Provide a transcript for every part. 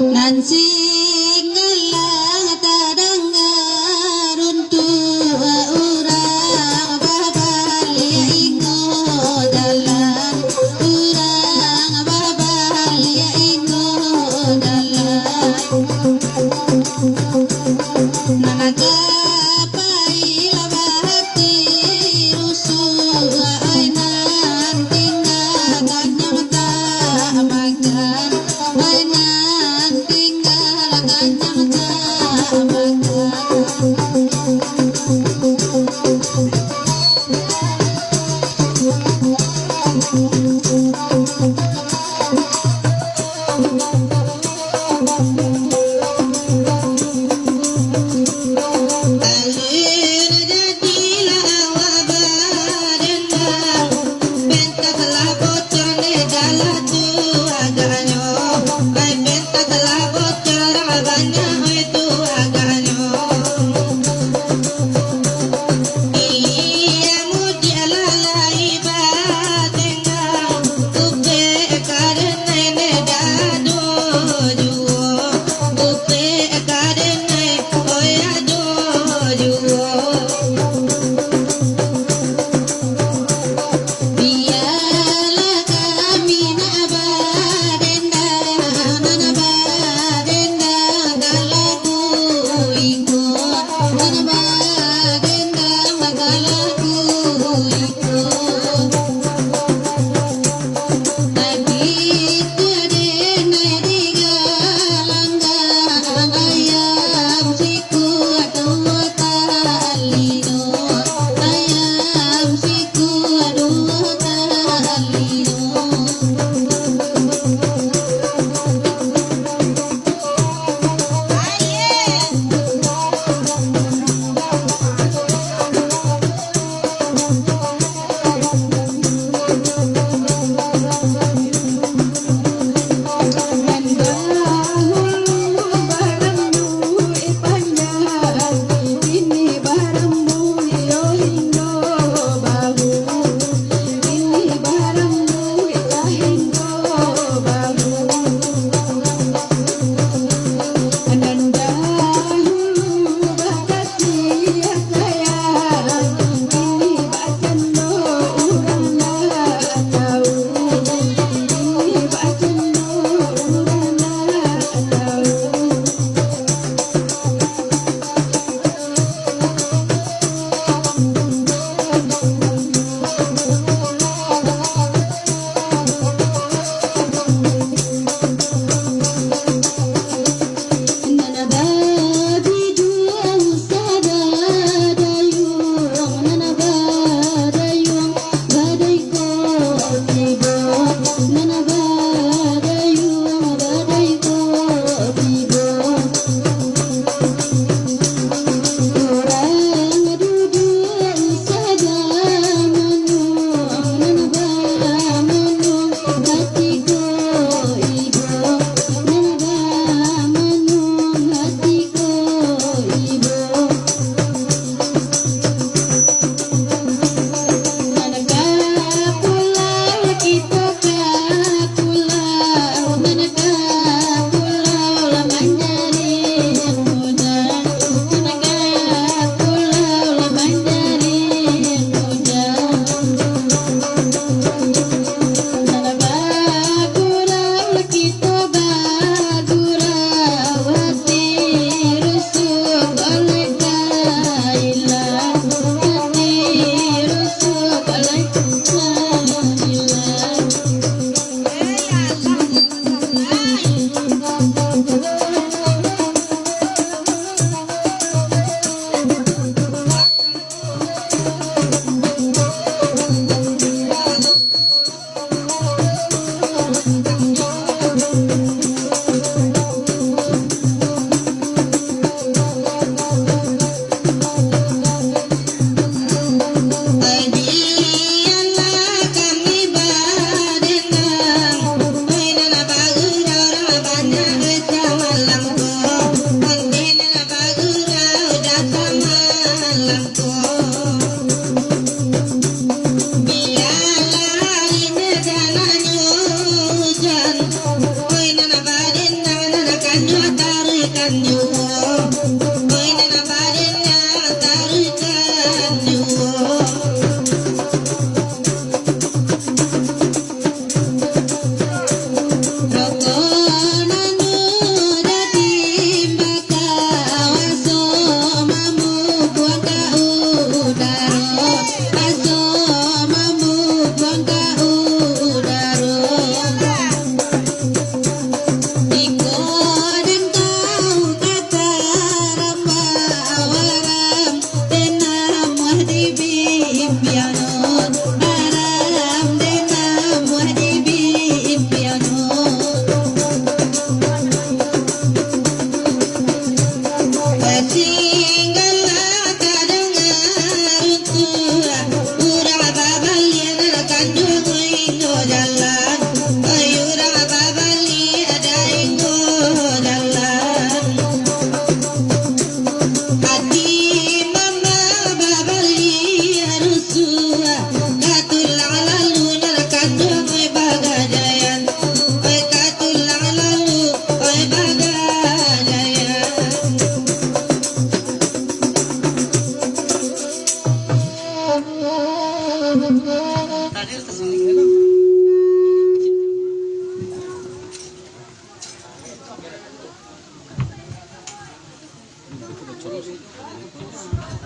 Nan singgalang terdengar untuk orang berbahagia ikut jalan, orang berbahagia ikut jalan. Nana kapailah bahati rusuh ainan tinggalkan yang tak makan, ainan tinggalkan yang tak makan.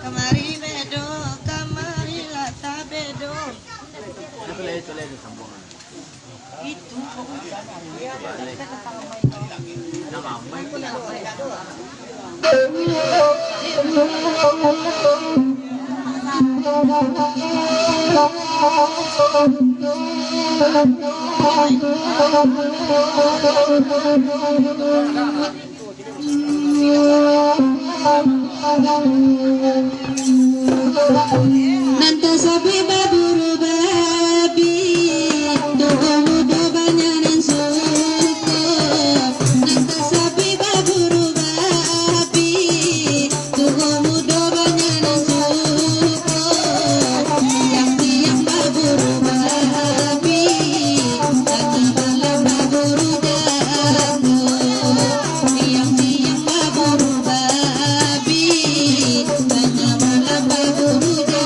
Kamari bedo, kamari lata bedo. Itu lagi sambungan. Itu. Nanti sapi baburu babi, doamu dobanya nan suku. Nanti sapi baburu babi, doamu dobanya nan suku. Tiang-tiang baburu babi, lagi malam baburu dagu. Tiang-tiang baburu babi, lagi malam baburu dagu.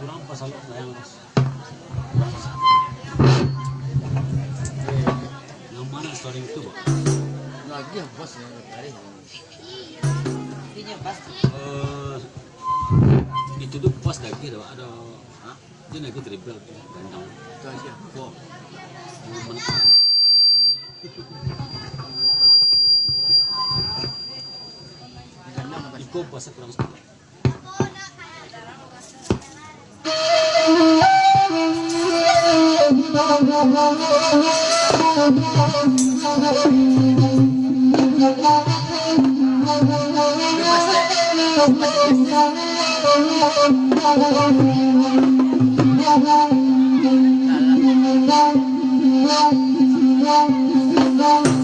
Kurang pasal yang mana story itu, Pak? Lagi yang bos yang hari. Ini pasti. Itu tuh pas lagi ada dia naik triple gantang. Itu aja. Kok banyak menilai. Iko pas kurang sekali.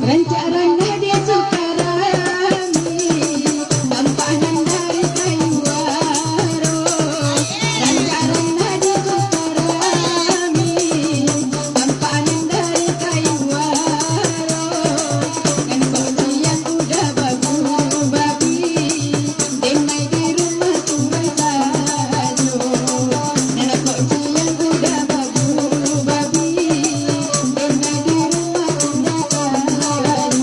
Rencaranya dia suka rami, tampanan dari kayu waro. Rencaranya dia suka rami, tampanan dari kayu waro. Kan baju yang udah bagus babi, denai di rumah tumbai sajo. Nenek baju yang udah bagus babi, denai di rumah tumbai sajo.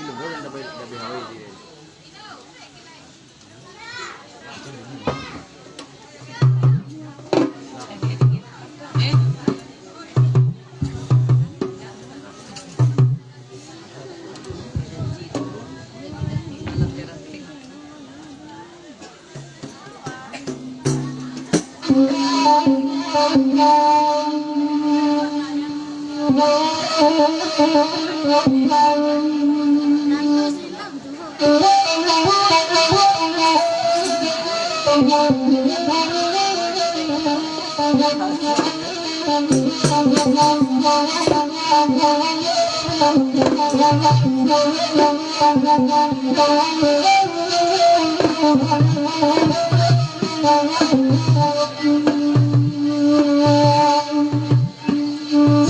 Film baru dah berhawai dia.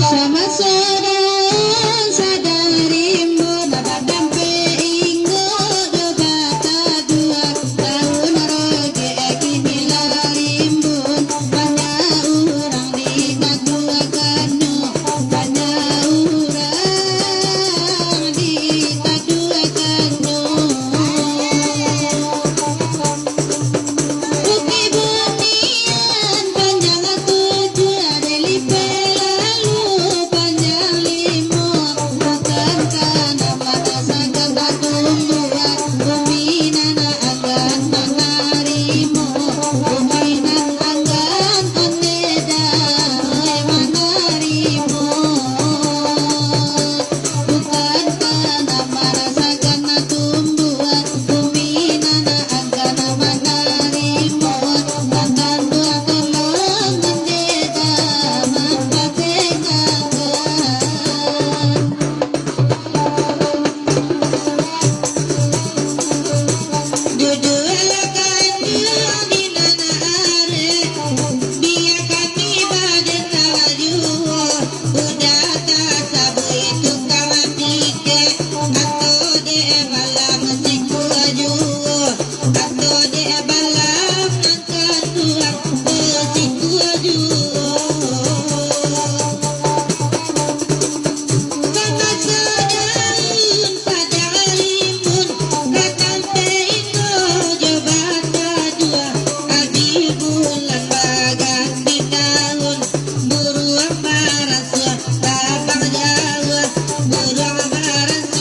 Sama sorang sadarimu nadampe ingo do bata dua tahun roge kini larimbun banyak urang di dua kanu banyak urang di dua kanu Uki bunian panjang tujuh adeli pelalu panjang limo bukan karena mata sangkan tak tumbuhan buminan akan menarimu buminan akan oneda menarimu bukan karena merasakan tumbuhan buminan akan menarimu bahkan dua tolong mendeda mempatengahkan Jujur akan bilang di nana are Biar kami badan laju Udah tak sabu itu kawan tiga Atau dia balang siku aju Atau dia balang angkat tuang siku aju Kakak sedaun pada limun Ratang peino jabata dua Abi bulan bagan di daun Buruang barasua tabang jawa Buruang barasua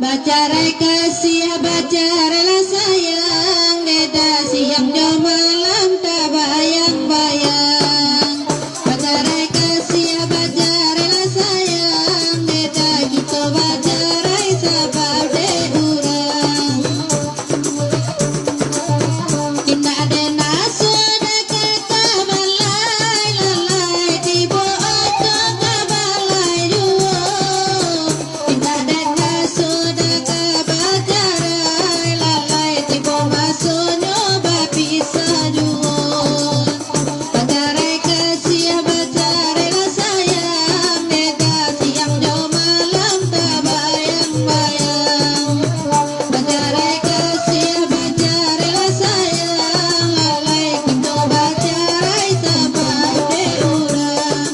Baca kasih, baca rela sayang, beda siang jauh malam tak bayang-bayang. Baca kasih, baca rela sayang, beda kita baca rai sabab de urang. Indah de nasu de kata balai lalai tibo ojo balai juo. Indah de nasu de kabajarai lalai tibo masonyo bapisa juo. Bacarai kasih bacarai la sayang, beda siang jauh malam tak bayang-bayang. Bacarai kasih bacarai la sayang, lalai kita bacarai sabab de urang.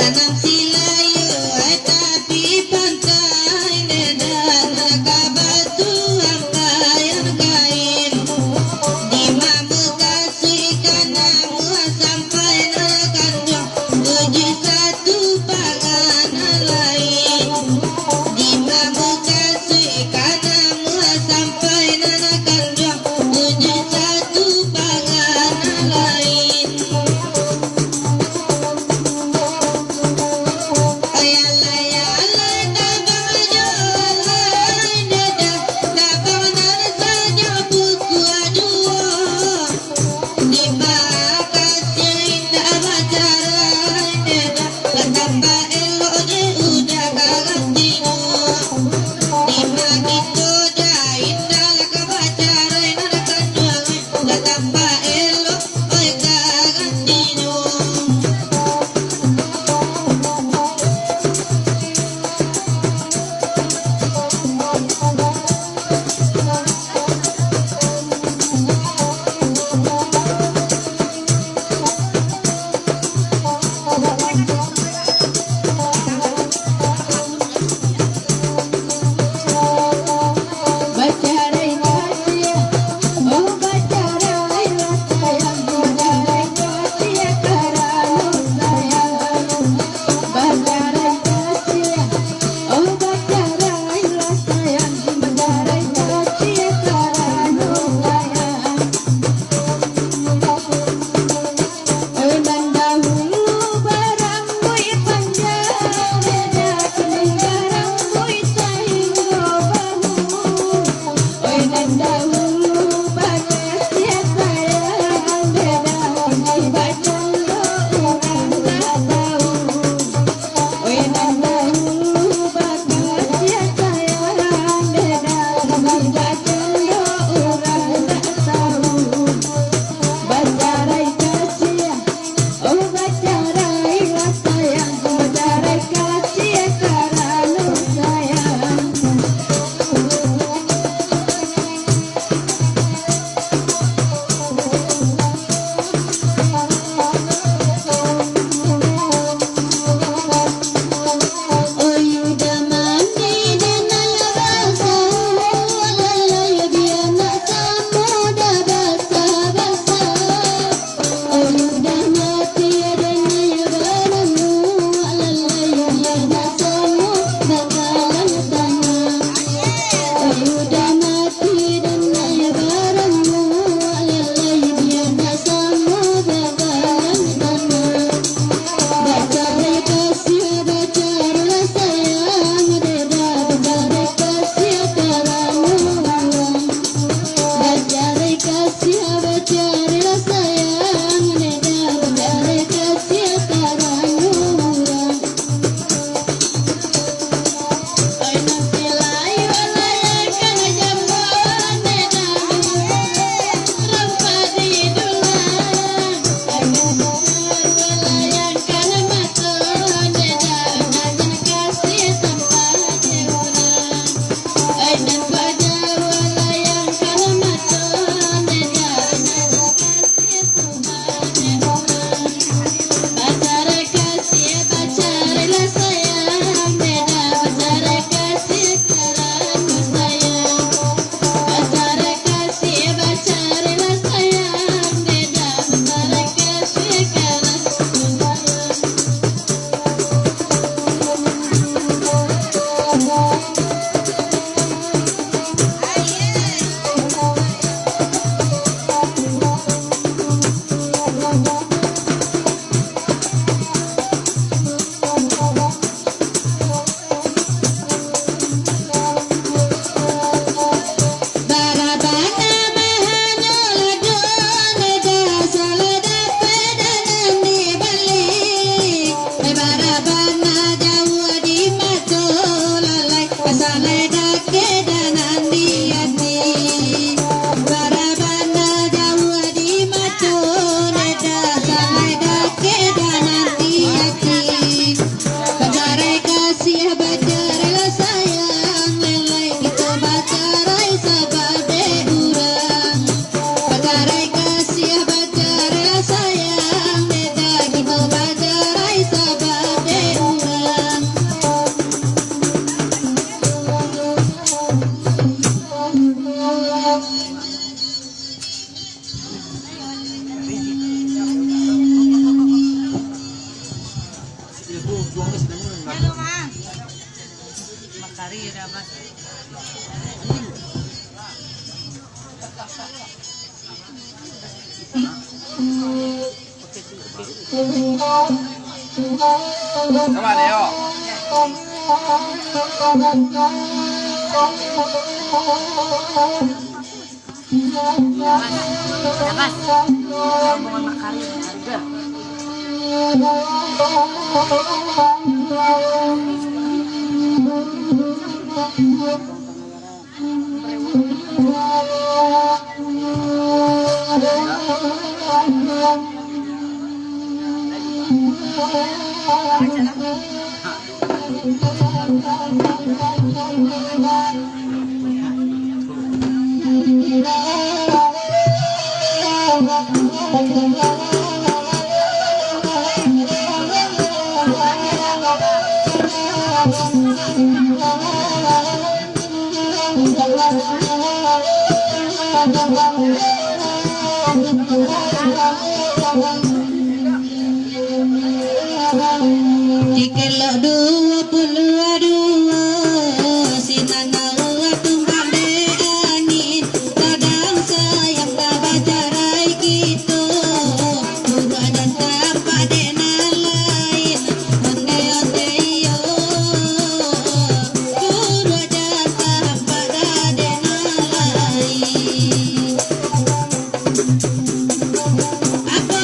Tanam silayu tapi pantai nedan batu angkayan kain di mamu kasih kanamu sampai nakanjong uji satu pangan lain di mamu kasih kanamu sampai nakanjong uji satu pangan lain. Baca Coba Deo. Mas, rombongan Makarim harga. Jikelo 22 sinanawa tumbang de angin kadang sayang babajarai gitu Buruh dan tanpa dena lain Mendeo teyo Buruh dan tanpa dena lain Apa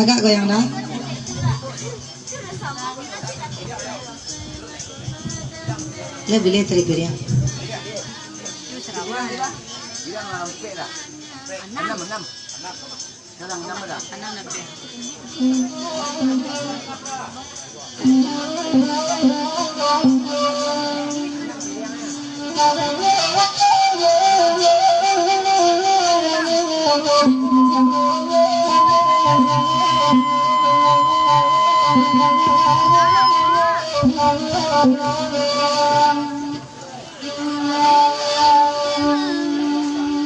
Agak goyang dah. Lebih lihat tadi dia. Itu Sarawak. Bilang hampir dah. Enam. Dalam 6 dah. Anak nabe.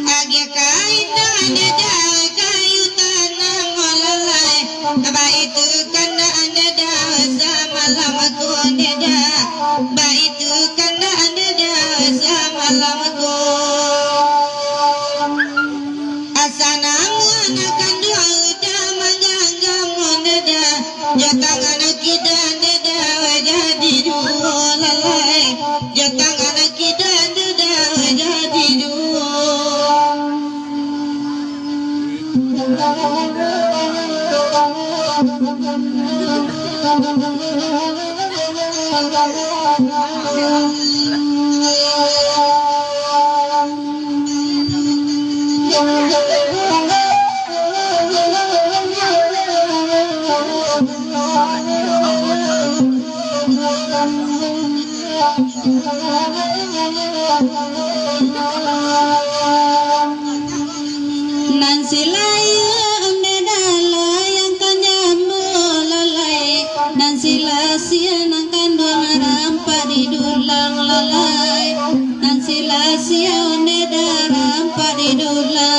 Agak kain anda dah kayu tanam melalai. Baik itu kanda anda dah semalam aku anda dah. Baik itu kanda anda dah semalam aku. Asanamu anak kandung udah mengganggam anda dah. Jatang anak kita anda dah jadi dua lalai. Jatang anak kita anda dah jadi dua. Nan silaya ande dalayang kanyamu lalai. Nan silasia nang kandung rampa di dulang lalai. Nan silasia ande darampa di dulang.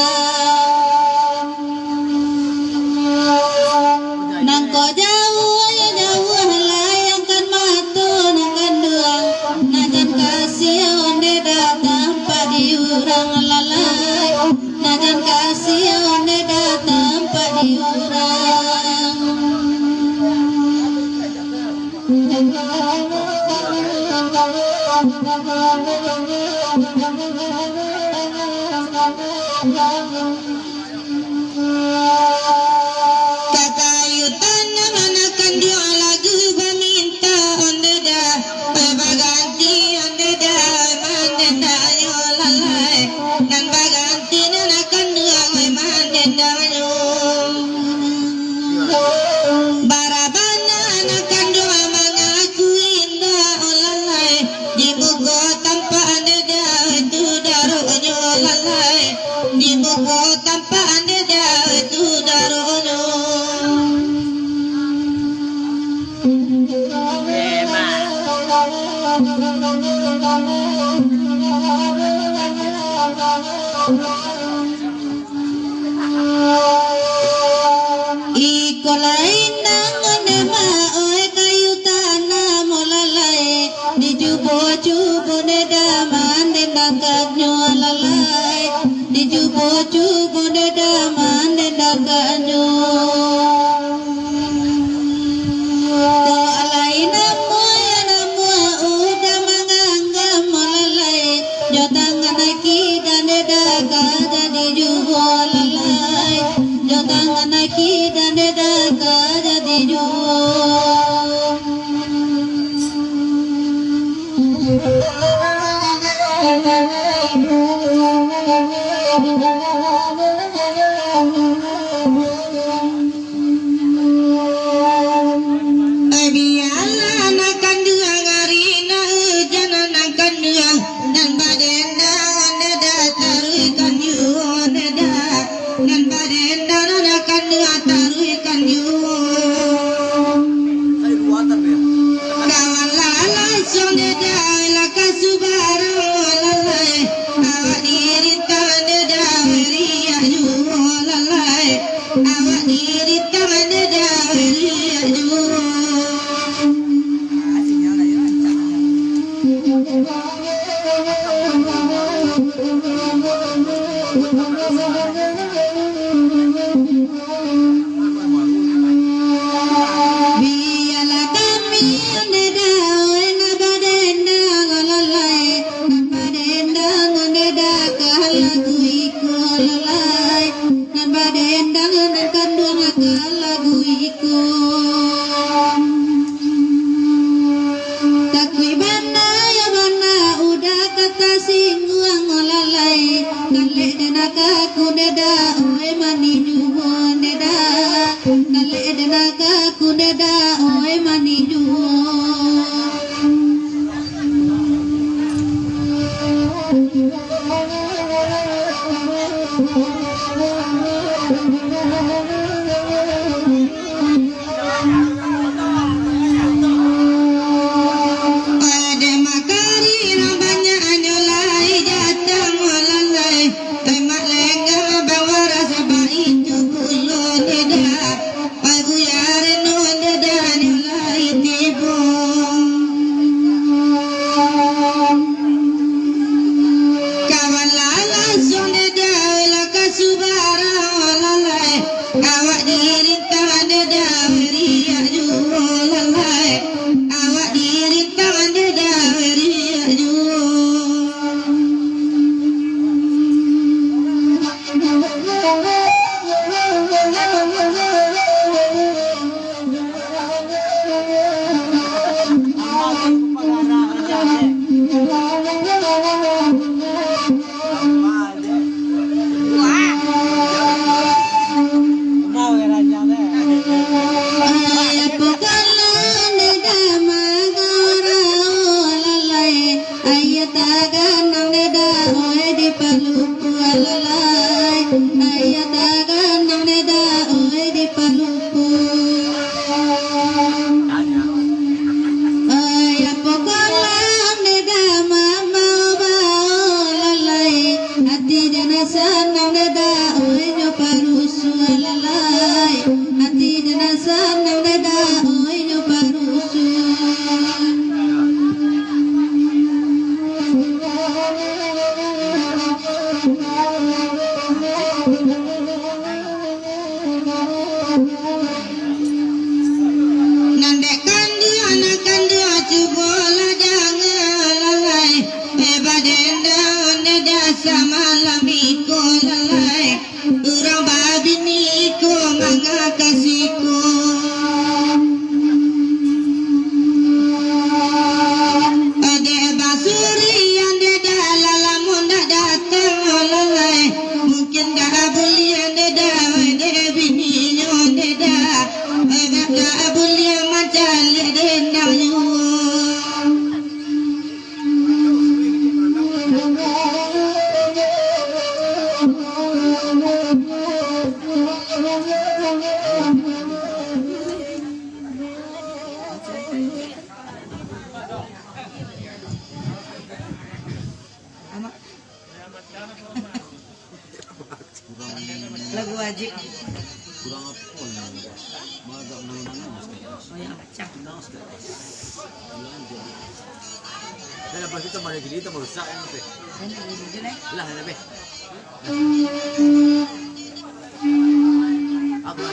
Nang ko jauh ya jauh layang kan matu nang kandung. Najan kasih ande datang padi urang lalai. Najan kasih ande datang padi urang. Kakayutan naman akan dia lagu berminta ande dah. Baganti ande dah mande dah yo lalai. Dan baganti nan akan dia mande dah yo. Barabana akan dia mengaku indah lalai. Dibuku tanpa ande dah itu darunya lalai. Dibuku tanpa ande dah itu darunya. Iko lain nangan nema oi kayu tanah molalai. Di jubo nedaman dendakanyo lalai. Di jubo nedaman dendakanyo. Ko alai namu ya namu udah menganggap molalai. Jotangan aki dan dedakan Ada makari namanya anulai jatang walalai emak lengga bawa rasa baik tu kulun deda aku yarin deda anulai tibu kawan lala sun deda laka subara walalai awak diri tangan deda beria jual lalai awak diri tangan deda beria jual Nandekan dia anakan dia cubola jangan lalai Ebadenda oneda sama lamiko lalai Urang babiniko mangakasiko Ade basuri ande dalala munda datang lalai Mungkin dah beli ande dah ade bini ande dah dah beli macam dendang you lagu wajib Kurang apa ni? Baga menang-menang sekali. oh yang macam Menang sekali. Dan lepas itu mana gini kita merusak yang tu. dan ini je lah Lah lebih. Apa?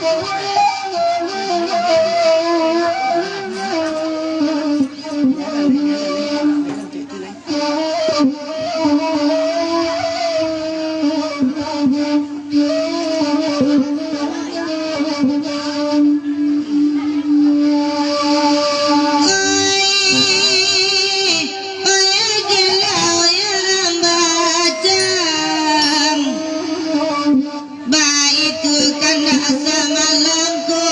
Baik tu kan asa malamku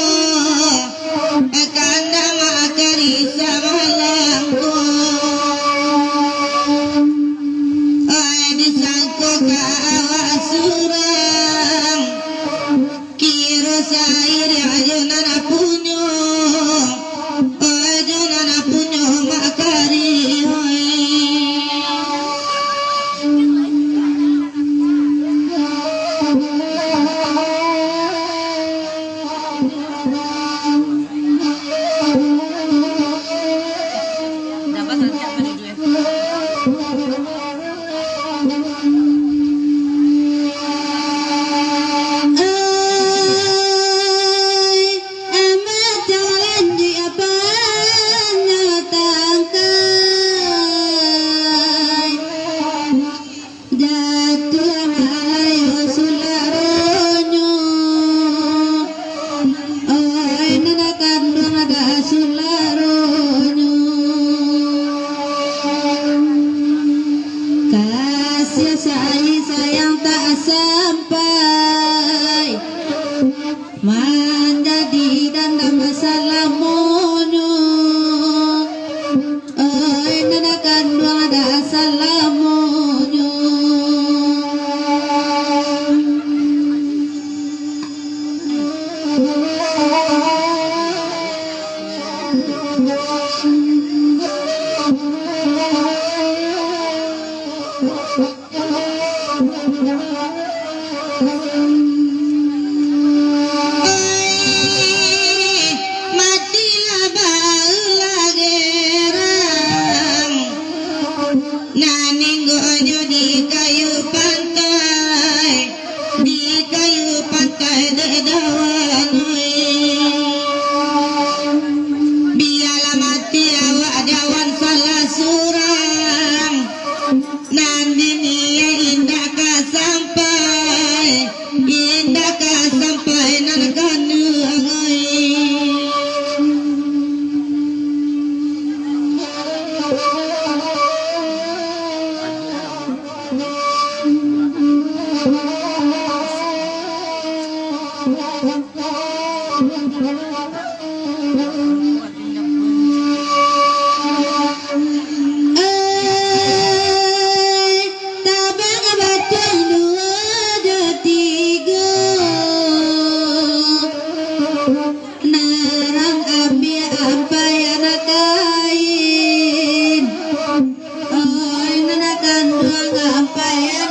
dan dua ngapai